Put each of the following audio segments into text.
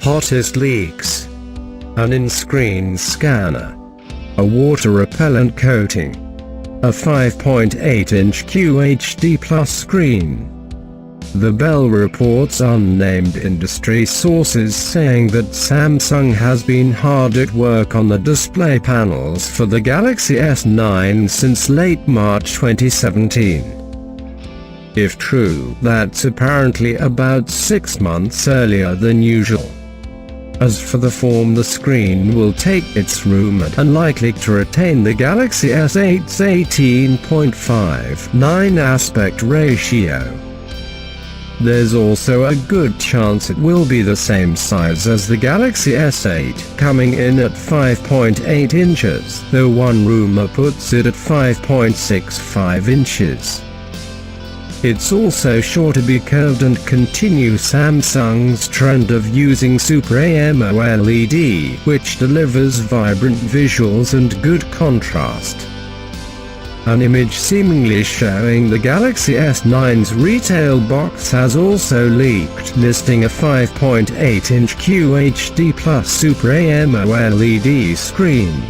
Hottest leaks. An in-screen scanner. A water-repellent coating. A 5.8-inch QHD Plus screen. The Bell reports unnamed industry sources saying that Samsung has been hard at work on the display panels for the Galaxy S9 since late March 2017. If true, that's apparently about 6 months earlier than usual. As for the form, the screen will take, it's rumored, unlikely to retain the Galaxy S8's 18.59 aspect ratio. There's also a good chance it will be the same size as the Galaxy S8, coming in at 5.8 inches, though one rumor puts it at 5.65 inches. It's also sure to be curved and continue Samsung's trend of using Super AMOLED, which delivers vibrant visuals and good contrast. An image seemingly showing the Galaxy S9's retail box has also leaked, listing a 5.8-inch QHD Plus Super AMOLED screen.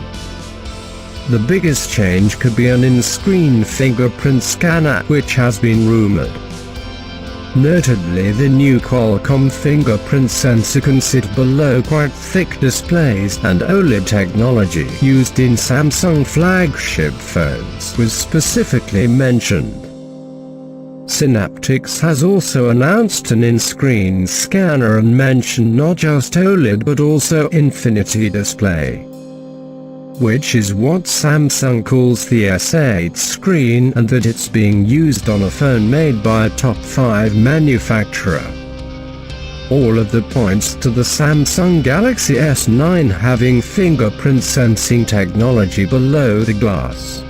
The biggest change could be an in-screen fingerprint scanner, which has been rumored. Notably, the new Qualcomm fingerprint sensor can sit below quite thick displays, and OLED technology used in Samsung flagship phones was specifically mentioned. Synaptics has also announced an in-screen scanner and mentioned not just OLED but also Infinity Display, which is what Samsung calls the S8 screen, and that it's being used on a phone made by a top 5 manufacturer. All of the points to the Samsung Galaxy S9 having fingerprint sensing technology below the glass.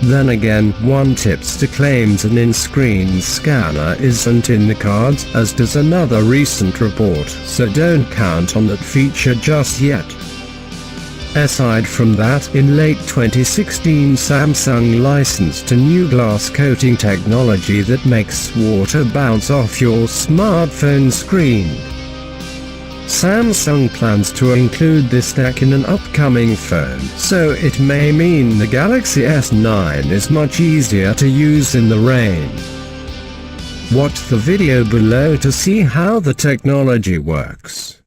Then again, one tips to claims an in-screen scanner isn't in the cards, as does another recent report, so don't count on that feature just yet. Aside from that, in late 2016 Samsung licensed a new glass coating technology that makes water bounce off your smartphone screen. Samsung plans to include this tech in an upcoming phone, so it may mean the Galaxy S9 is much easier to use in the rain. Watch the video below to see how the technology works.